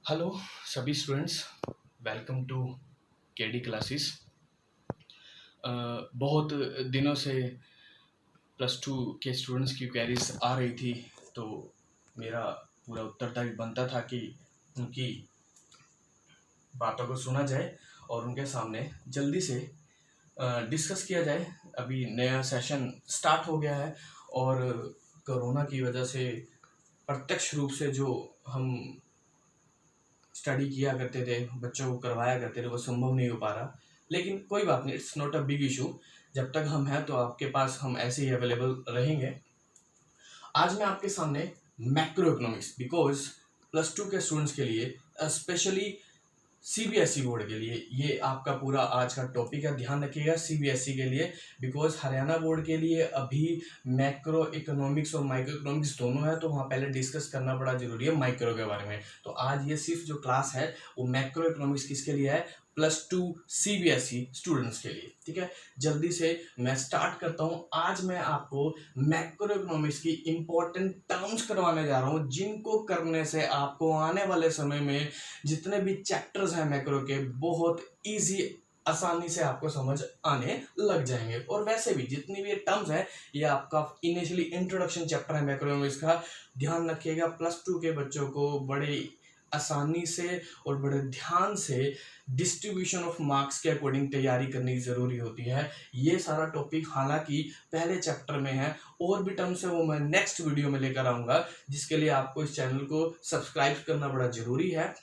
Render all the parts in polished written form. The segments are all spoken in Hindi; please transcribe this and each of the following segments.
हेलो सभी students, welcome to KD classes. बहुत दिनों से +2 के स्टूडेंट्स की क्वेरीज आ रही थी, तो मेरा पूरा उत्तरदायित्व बनता था कि उनकी बातों को सुना जाए और उनके सामने जल्दी से डिस्कस किया जाए। अभी नया सेशन स्टार्ट हो गया है और कोरोना की वजह से प्रत्यक्ष रूप से जो हम स्टडी किया करते थे, बच्चों को करवाया करते थे, वो संभव नहीं हो पा रहा। लेकिन कोई बात नहीं, it's not a big issue. जब तक हम हैं तो आपके पास हम ऐसे ही अवेलेबल रहेंगे। आज मैं आपके सामने मैक्रो इकोनॉमिक्स, बिकॉज +2 के स्टूडेंट्स के लिए, स्पेशली सीबीएसई बोर्ड के लिए, ये आपका पूरा आज का टॉपिक है। ध्यान रखिएगा सीबीएसई के लिए, बिकॉज हरियाणा बोर्ड के लिए अभी मैक्रो इकोनॉमिक्स और माइक्रो इकोनॉमिक्स दोनों है, तो वहाँ पहले डिस्कस करना बड़ा जरूरी है माइक्रो के बारे में। तो आज ये सिर्फ जो क्लास है वो मैक्रो इकोनॉमिक्स किसके लिए है? +2 सीबीएसई स्टूडेंट्स के लिए। ठीक है, जल्दी से मैं स्टार्ट करता हूँ। आज मैं आपको मैक्रो इकोनॉमिक्स की इंपॉर्टेंट टर्म्स करवाने जा रहा हूँ, जिनको करने से आपको आने वाले समय में जितने भी चैप्टर्स हैं मैक्रो के, बहुत इजी, आसानी से आपको समझ आने लग जाएंगे। और वैसे भी जितनी भी टर्म्स है, ये आपका इनिशियली इंट्रोडक्शन चैप्टर है मैक्रो इकोनॉमिक्स का। ध्यान रखिएगा, +2 के बच्चों को बड़े आसानी से और बड़े ध्यान से डिस्ट्रीब्यूशन ऑफ मार्क्स के अकॉर्डिंग तैयारी करनी जरूरी होती है। ये सारा टॉपिक हालांकि पहले चैप्टर में है, और भी टर्म्स है वो मैं नेक्स्ट वीडियो में लेकर आऊंगा, जिसके लिए आपको इस चैनल को सब्सक्राइब करना बड़ा जरूरी है।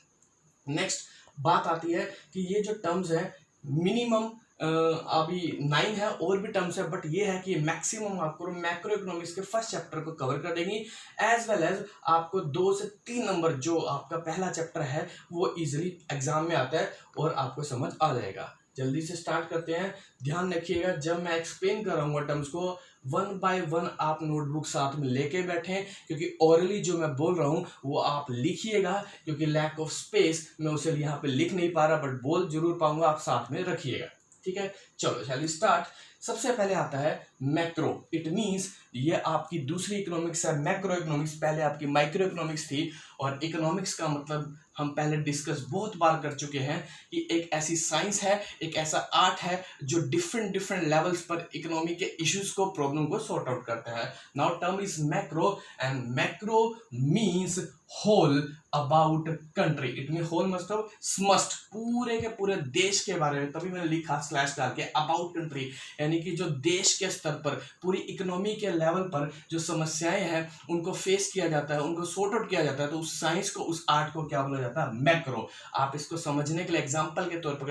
नेक्स्ट बात आती है कि ये जो टर्म्स है मिनिमम अभी 9 है, और भी टर्म्स है, बट ये है कि मैक्सिमम आपको मैक्रो इकोनॉमिक्स के फर्स्ट चैप्टर को कवर कर देंगी, एज वेल एज आपको 2 से 3 नंबर जो आपका पहला चैप्टर है वो इजीली एग्जाम में आता है और आपको समझ आ जाएगा। जल्दी से स्टार्ट करते हैं। ध्यान रखिएगा, जब मैं एक्सप्लेन कर रहा हूँ टर्म्स को, 1 बाय 1 आप नोटबुक साथ में लेके बैठें, क्योंकि ओरली जो मैं बोल रहा हूँ वो आप लिखिएगा, क्योंकि लैक ऑफ स्पेस मैं उसे यहाँ पे लिख नहीं पा रहा, बट बोल जरूर पाऊंगा, आप साथ में रखिएगा। ठीक है, चलो शैल वी स्टार्ट। सबसे पहले आता है मैक्रो। इट मींस ये आपकी दूसरी इकोनॉमिक्स है। मैक्रो इकोनॉमिक्स पहले आपकी माइक्रो इकोनॉमिक्स थी, और इकोनॉमिक्स का मतलब हम पहले डिस्कस बहुत बार कर चुके हैं कि एक ऐसी साइंस है, एक ऐसा आर्ट है जो डिफरेंट डिफरेंट लेवल्स पर इकोनॉमी के इश्यूज को, प्रॉब्लम को सॉर्ट आउट करता है। Now term is macro, and macro means whole about country. It mean whole मतलब समस्त, पूरे के पूरे देश के बारे में, तभी मैंने लिखा स्लैश डाल के अबाउट कंट्री, यानी कि जो देश के स्तर पर, पूरी इकोनॉमी के लेवल पर जो समस्याएं हैं उनको फेस किया जाता है, उनको सॉर्ट आउट किया जाता है, तो उस साइंस को, उस आर्ट को क्या बोला जाता है? मैक्रो। आप इसको समझने के लिए एग्जाम्पल के तौर पर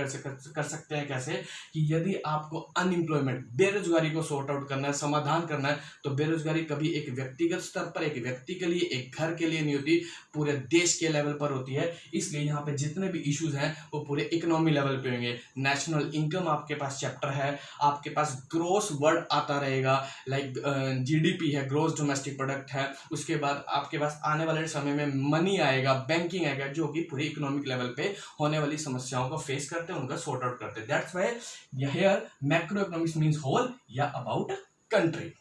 कर सकते हैं कैसे, कि यदि आपको अनएम्प्लॉयमेंट, बेरोजगारी को सॉर्ट आउट करना है, समाधान करना है, तो बेरोजगारी कभी एक व्यक्तिगत स्तर पर, एक व्यक्ति के लिए, एक घर के लिए नहीं होती, पूरे देश के लेवल पर होती है। इसलिए यहाँ पे जितने भी इश्यूज हैं वो पूरे इकोनॉमी लेवल पे होंगे। नेशनल इनकम आपके पास चैप्टर है, आपके पास ग्रोस वर्ड आता रहेगा, लाइक जीडीपी है, ग्रोस डोमेस्टिक प्रोडक्ट है। उसके बाद आपके पास आने वाले समय में मनी आएगा, बैंकिंग आएगा, जो कि पूरी इकोनॉमिक लेवल पे होने वाली समस्याओं को फेस करते हैं, उनका सॉर्ट आउट करते हैं। That's why here macro economics means whole या अबाउट कंट्री।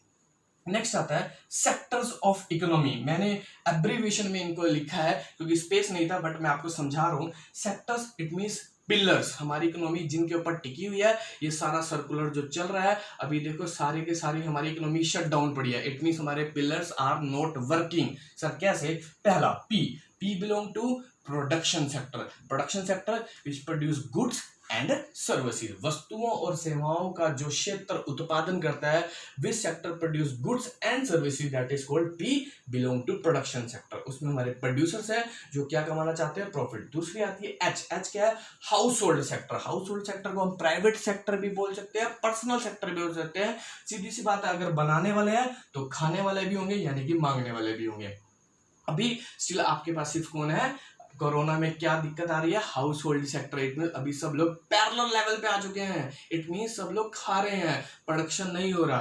नेक्स्ट आता है सेक्टर्स ऑफ इकोनॉमी। मैंने एब्रीविएशन में इनको लिखा है क्योंकि स्पेस नहीं था, बट मैं आपको समझा रहा हूं। सेक्टर्स इट मींस पिलर्स, हमारी इकोनॉमी जिनके ऊपर टिकी हुई है। ये सारा सर्कुलर जो चल रहा है अभी, देखो सारी के सारी हमारी इकोनॉमी शट डाउन पड़ी है। इट मींस हमारे pillars are not working. Sir कैसे? पहला P belong to production sector. Production sector which produce goods and services, वस्तुओं और सेवाओं का जो क्षेत्र उत्पादन करता है, which sector produce goods and services, that is called P belong to production sector. उसमें हमारे प्रोड्यूसर्स हैं जो क्या कमाना चाहते हैं? प्रॉफिट। दूसरी आती है एच क्या है? House hold sector. House hold sector को हम प्राइवेट सेक्टर भी बोल सकते हैं, पर्सनल सेक्टर भी बोल सकते हैं। सीधी सी बात है, अगर बनाने वाले हैं तो खाने वाले भी होंगे, यानी कि मांगने वाले भी होंगे। अभी स्टिल आपके पास सिर्फ कौन है? कोरोना में क्या दिक्कत आ रही है? House hold sector. It mean अभी सब लोग पैरेलल लेवल पे आ चुके हैं। इट मीन सब लोग खा रहे हैं, प्रोडक्शन नहीं हो रहा।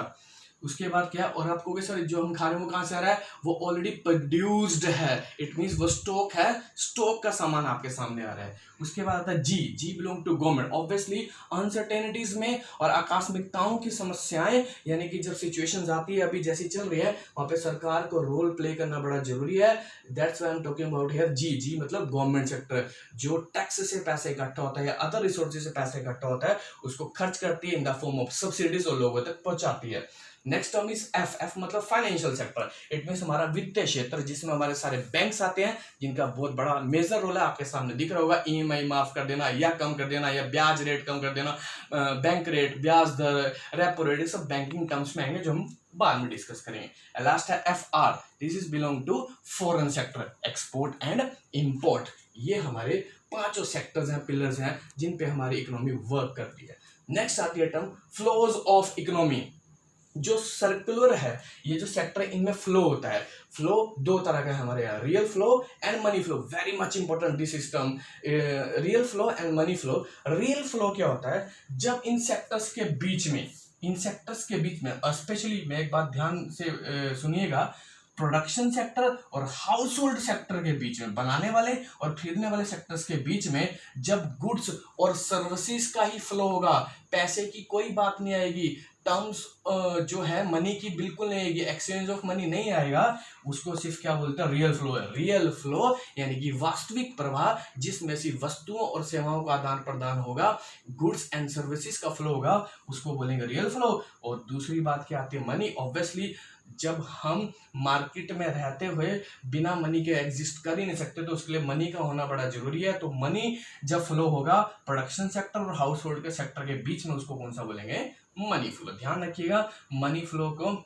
उसके बाद क्या, और आपको कि सर जो हम खा रहे हैं वो कहाँ से आ रहा है, वो ऑलरेडी प्रोड्यूस्ड है, इट मींस वो स्टॉक है, स्टॉक का सामान आपके सामने आ रहा है। उसके बाद आता है G, G belong to government. Obviously uncertainties में और आकस्मिकताओं की समस्याएं, यानी कि जब सिचुएशंस आती है अभी जैसी चल रही है, वहां पे सरकार को रोल प्ले करना बड़ा जरूरी है। That's why I am talking about here G, G मतलब गवर्नमेंट सेक्टर, जो टैक्स से पैसे इकट्ठा होता है या अदर रिसोर्सेज से पैसे इकट्ठा होता है, उसको खर्च करती है in the form of subsidies और लोगों तक पहुंचाती है। Next term is F, F मतलब फाइनेंशियल सेक्टर। इट मींस हमारा वित्तीय क्षेत्र, जिसमें हमारे सारे बैंक्स आते हैं, जिनका बहुत बड़ा मेजर रोल है। आपके सामने दिख रहा होगा, ईएमआई माफ कर देना या कम कर देना, या ब्याज रेट कम कर देना, बैंक रेट, ब्याज दर, रेपो रेट, सब बैंकिंग टर्म्स में आएंगे जो हम बाद में डिस्कस करेंगे। लास्ट है F R, this is belong to foreign sector, export and import. ये हमारे पांचों सेक्टर्स हैं, पिलर्स हैं, जिन पे हमारी इकोनॉमी वर्क करती है। नेक्स्ट आती है टर्म फ्लोज ऑफ इकोनॉमी, जो सर्कुलर है, ये जो सेक्टर है इनमें फ्लो होता है। फ्लो दो तरह का है हमारे यहाँ, real flow and money flow. Very much important this system, real flow and money flow. Real flow क्या होता है, जब इन सेक्टर्स के बीच में, स्पेशली मैं एक बात ध्यान से सुनिएगा, प्रोडक्शन सेक्टर और हाउस होल्ड सेक्टर के बीच में, बनाने वाले और खरीदने वाले सेक्टर्स के बीच में, जब गुड्स और सर्विसेज का ही फ्लो होगा, पैसे की कोई बात नहीं आएगी, टर्म्स जो है मनी की बिल्कुल नहीं आएगी, एक्सचेंज ऑफ मनी नहीं आएगा, उसको सिर्फ क्या बोलते हैं, रियल फ्लो है। रियल फ्लो यानी कि वास्तविक प्रवाह, जिसमें से वस्तुओं और सेवाओं का आदान प्रदान होगा, गुड्स एंड सर्विसेज का फ्लो होगा, उसको बोलेंगे रियल फ्लो। और दूसरी बात क्या आती है, मनी। ऑब्वियसली जब हम मार्केट में रहते हुए बिना मनी के एग्जिस्ट कर ही नहीं सकते, तो उसके लिए मनी का होना बड़ा जरूरी है। तो मनी जब फ्लो होगा प्रोडक्शन सेक्टर और हाउस होल्ड के सेक्टर के बीच में, उसको कौन सा बोलेंगे, मनी फ्लो। ध्यान रखिएगा, मनी फ्लो को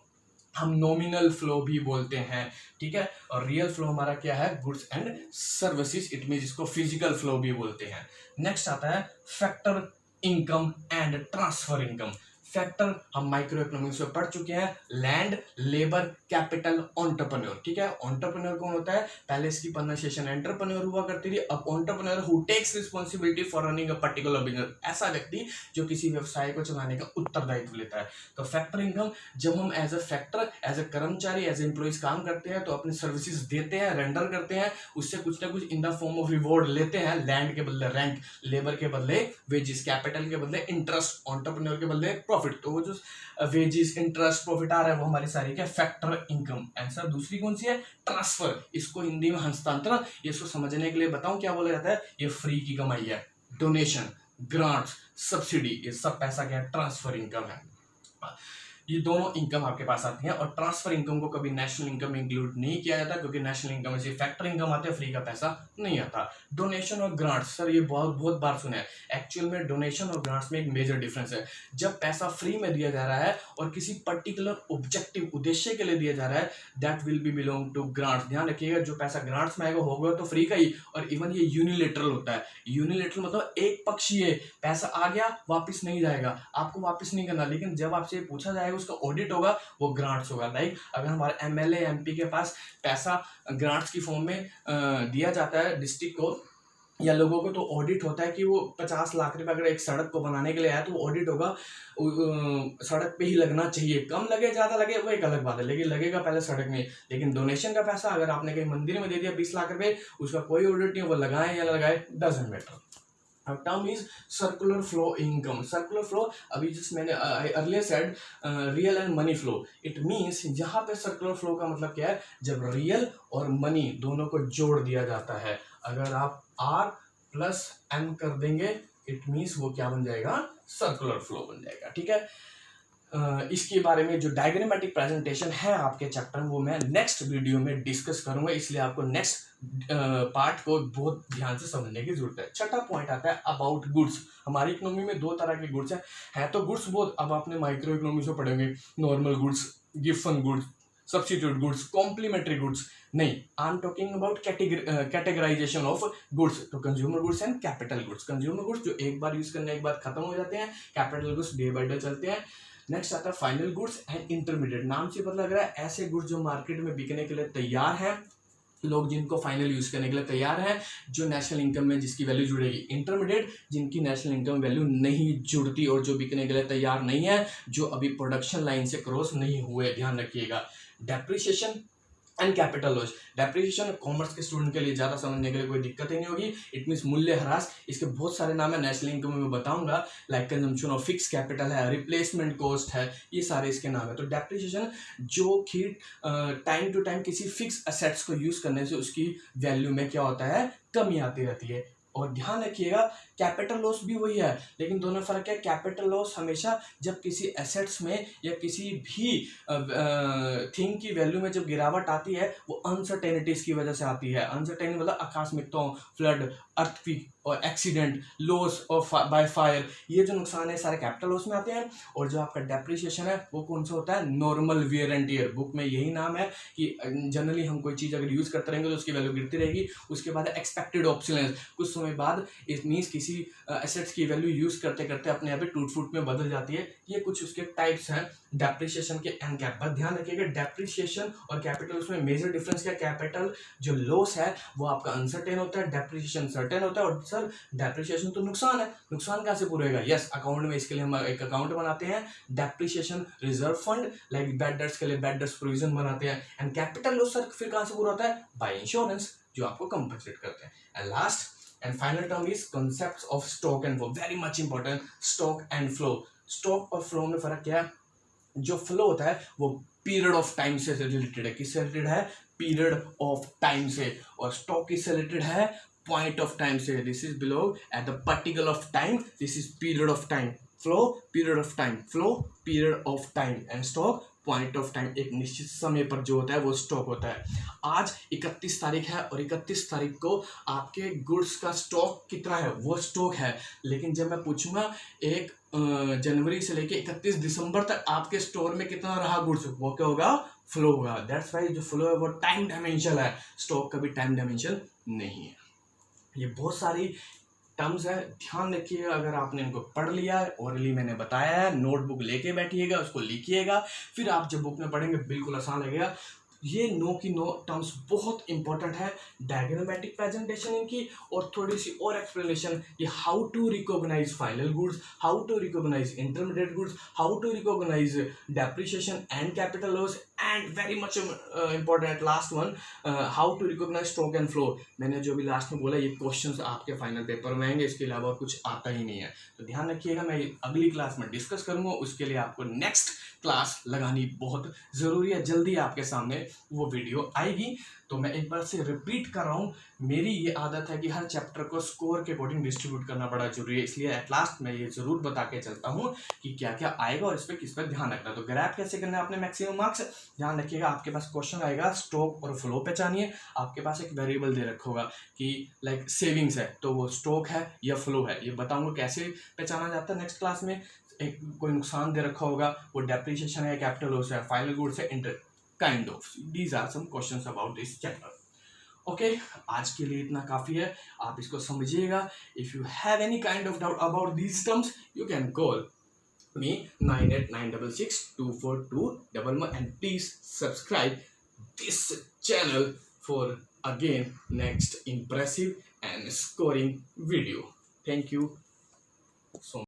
हम नॉमिनल फ्लो भी बोलते हैं, ठीक है। और रियल फ्लो हमारा क्या है, goods and services, it means इसको फिजिकल फ्लो भी बोलते हैं। नेक्स्ट आता है factor income and transfer income. Factor हम माइक्रो इकोनॉमिक्स में पढ़ चुके हैं, लैंड, लेबर, कैपिटल, एंटरप्रेन्योर, ठीक है। एंटरप्रेन्योर कौन होता है, पहले इसकी प्रोनाउंसिएशन एंटरप्रेन्योर हुआ करती थी, अब entrepreneur who takes responsibility for running a particular business, ऐसा व्यक्ति जो किसी व्यवसाय को चलाने का उत्तरदायित्व लेता है। तो फैक्टर इनकम, जब हम as a factor, as a कर्मचारी, एज ए एम्प्लॉइज काम करते हैं, तो अपने सर्विसेज देते हैं, रेंडर करते हैं, उससे कुछ ना कुछ in the form of reward लेते हैं। लैंड के बदले रेंट, लेबर के बदले वेजेस, कैपिटल के बदले इंटरेस्ट, एंटरप्रेन्योर के बदले प्रॉफिट। तो वो जो वेजेस, इंटरेस्ट, प्रॉफिट आ रहा है, वो हमारी सारी क्या, फैक्टर इनकम। आंसर दूसरी कौन सी है, ट्रांसफर। इसको हिंदी में हस्तांतरण, इसको समझने के लिए बताऊं क्या बोला जाता है, ये फ्री की कमाई है। डोनेशन, ग्रांट्स, सब्सिडी, ये सब पैसा क्या है, ट्रांसफर इनकम है। ये दोनों इनकम आपके पास आती हैं, और ट्रांसफर इनकम को कभी नेशनल इनकम में इंक्लूड नहीं किया जाता, क्योंकि नेशनल इनकम में सिर्फ फैक्टर इनकम आते हैं, फ्री का पैसा नहीं आता। डोनेशन और ग्रांट्स, सर ये बहुत बार सुना है। एक्चुअल में डोनेशन और ग्रांट्स में एक मेजर डिफरेंस है। जब पैसा फ्री में दिया जा रहा है और किसी पर्टिकुलर ऑब्जेक्टिव, उद्देश्य के लिए दिया जा रहा है, that will be belong to grants. ध्यान रखिएगा, जो पैसा ग्रांट्स में आएगा होगा तो फ्री का ही, और इवन ये यूनिलेटरल होता है। यूनिलेटरल मतलब एक पक्षीय, पैसा आ गया वापस नहीं जाएगा, आपको वापस नहीं करना, लेकिन जब आपसे पूछा जाएगा, उसका ऑडिट होगा, वो ग्रांट्स होगा। लाइक अगर हमारे एमएलए एमपी के पास पैसा ग्रांट्स की फॉर्म में दिया जाता है डिस्ट्रिक्ट को या लोगों को, तो ऑडिट होता है कि वो 50 लाख रुपए अगर एक सड़क को बनाने के लिए आया, तो ऑडिट होगा सड़क पे ही लगना चाहिए। कम लगे ज्यादा लगे वो एक अलग बात है, लेकिन लगेगा पहले सड़क में। लेकिन डोनेशन का पैसा अगर आपने कहीं मंदिर में दे दिया 20 लाख रुपए, उसका कोई ऑडिट नहीं, वो लगाए या लगाए डजंट मैटर। अब term is circular flow income. Circular flow, अभी जिस मैंने earlier said real and money flow, it means यहाँ पे सर्कुलर फ्लो का मतलब क्या है, जब रियल और मनी दोनों को जोड़ दिया जाता है। अगर आप R प्लस M कर देंगे, इट मींस वो क्या बन जाएगा, सर्कुलर फ्लो बन जाएगा, ठीक है। इसके बारे में जो डायग्रामेटिक प्रेजेंटेशन है आपके चैप्टर में, वो मैं नेक्स्ट वीडियो में डिस्कस करूंगा, इसलिए आपको नेक्स्ट पार्ट को बहुत ध्यान से समझने की जरूरत है। छठा पॉइंट आता है अबाउट गुड्स। हमारी इकोनॉमी में दो तरह के गुड्स है तो गुड्स बहुत, अब आपने माइक्रो इकोनॉमी से पढ़ेंगे, normal goods, given goods, substitute goods, complementary goods. नहीं, I am talking about categorization of goods. तो consumer goods and capital goods. Consumer goods जो एक बार यूज करने के बाद खत्म हो जाते हैं, capital goods day by day चलते हैं। नेक्स्ट आता है फाइनल गुड्स एंड इंटरमीडिएट। नाम से पता लग रहा है ऐसे गुड्स जो मार्केट में बिकने के लिए तैयार हैं, लोग जिनको फाइनल यूज करने के लिए तैयार है, जो नेशनल इनकम में जिसकी वैल्यू जुड़ेगी। इंटरमीडिएट जिनकी नेशनल इनकम वैल्यू नहीं जुड़ती और जो बिकने के लिए तैयार नहीं है, जो अभी प्रोडक्शन लाइन से क्रॉस नहीं हुए, ध्यान रखिएगा। Depreciation and capital loss. Depreciation commerce के स्टूडेंट के लिए ज़्यादा समझने के लिए कोई दिक्कत ही नहीं होगी। इट मीन्स मूल्य ह्रास। इसके बहुत सारे नाम है, नेशनल इनकम में मैं बताऊंगा, like consumption of fix capital है, रिप्लेसमेंट कॉस्ट है, ये सारे इसके नाम है। तो डेप्रिसिएशन जो कि टाइम टू टाइम किसी फिक्स असेट्स को यूज करने से उसकी वैल्यू में क्या होता है, कमी आती रहती है। और ध्यान रखिएगा कैपिटल लॉस भी वही है, लेकिन दोनों फर्क है। कैपिटल लॉस हमेशा जब किसी एसेट्स में या किसी भी थिंग की वैल्यू में जब गिरावट आती है, वो अनसर्टेनिटीज की वजह से आती है। अनसर्टेनिटी मतलब आकस्मिकताओं, फ्लड, अर्थक्वेक और accident, loss of by fire, ये जो नुकसान है सारे कैपिटल लॉस में आते हैं। और जो आपका डेप्रिसिएशन है वो कौन सा होता है, normal wear and tear. Book में यही नाम है कि जनरली हम कोई चीज़ अगर यूज करते रहेंगे तो उसकी वैल्यू गिरती रहेगी। उसके बाद एक्सपेक्टेड ऑब्सोलेंस, कुछ समय बाद इट मीन्स किसी एसेट्स की वैल्यू यूज करते करते अपने आप टूट फूट में बदल जाती है। ये कुछ उसके टाइप्स हैं डेप्रिसिएशन के एंड कैप। बस ध्यान रखिएगा डेप्रिसिएशन और कैपिटल उसमें मेजर डिफरेंस क्या, कैपिटल जो लॉस है वो आपका अनसर्टेन होता है, डेप्रिसिएशन सर्टेन होता है। और सर डेप्रिसिएशन तो नुकसान है, नुकसान कैसे पूरा होगा? यस, अकाउंट में इसके लिए हम एक अकाउंट बनाते हैं, depreciation reserve fund, like bad debts के लिए बैड डेट्स प्रोविजन बनाते हैं। एंड कैपिटल लॉस सर फिर कहां से पूरा होता है, बाय इंश्योरेंस, जो आपको कंपनसेट करते हैं। And last and final term is concepts of stock and flow, very much important, stock and flow। stock और flow में फर्क क्या है? जो फ्लो होता है वो पीरियड ऑफ टाइम से रिलेटेड है। किससे रिलेटेड है? पीरियड ऑफ टाइम से। और स्टॉक किससे रिलेटेड है? पॉइंट ऑफ टाइम से। This is belong at the particular of time, this is period of time. Flow period of time, flow period of time, and stock point of time, एक निश्चित समय पर जो होता है वो स्टॉक होता है। आज 31 तारीख है और 31 तारीख को आपके गुड्स का स्टॉक कितना है, वो स्टॉक है। लेकिन जब मैं पूछूंगा 1 जनवरी से लेके 31 दिसंबर तक आपके स्टोर में कितना रहा गुड्स, वो क्या होगा? फ्लो होगा। दैट्स वाई जो फ्लो है वो टाइम डायमेंशन है, स्टॉक का भी टाइम डायमेंशन नहीं है। ये बहुत सारी टर्म्स है, ध्यान रखिएगा। अगर आपने इनको पढ़ लिया है, ओरली मैंने बताया है, नोटबुक लेके बैठिएगा, उसको लिखिएगा, फिर आप जब बुक में पढ़ेंगे बिल्कुल आसान लगेगा। ये नो की नो टर्म्स बहुत इंपॉर्टेंट है, डायग्रामेटिक प्रेजेंटेशन इनकी, और थोड़ी सी और एक्सप्लेनेशन, ये how to recognise final goods, how to recognise intermediate goods, how to recognise depreciation and capital loss, and very much important last one, how to recognise stock and flow. मैंने जो भी लास्ट में बोला ये क्वेश्चंस आपके फाइनल पेपर में आएंगे, इसके अलावा कुछ आता ही नहीं है। तो ध्यान रखिएगा, मैं अगली क्लास में डिस्कस करूंगा, उसके लिए आपको नेक्स्ट क्लास लगानी बहुत ज़रूरी है। जल्दी आपके सामने वो वीडियो आएगी। तो मैं एक बार से रिपीट कर रहा हूँ, मेरी ये आदत है कि हर चैप्टर को स्कोर के अकॉर्डिंग डिस्ट्रीब्यूट करना बड़ा जरूरी है, इसलिए एट लास्ट मैं ये जरूर बता के चलता हूँ कि क्या क्या आएगा और इस पर किस पर ध्यान रखना है। तो ग्रैब कैसे करना है आपने मैक्सिमम मार्क्स, ध्यान रखिएगा। आपके पास क्वेश्चन आएगा स्टॉक और फ्लो पहचानिए, आपके पास एक वेरिएबल दे रखा होगा कि लाइक सेविंग्स है तो वो स्टॉक है या फ्लो है, ये बताऊंगा कैसे पहचाना जाता है नेक्स्ट क्लास में। एक कोई नुकसान दे रखा होगा, वो डेप्रिसिएशन है, कैपिटल लॉस है, फाइनल गुड्स है, inter kind of, these are some questions about this chapter. Okay, आज के लिए इतना काफी है, आप इसको समझिएगा। If you have any kind of doubt about these terms you can call me 9896624211, and please subscribe this channel for again next impressive and scoring video. Thank you so much.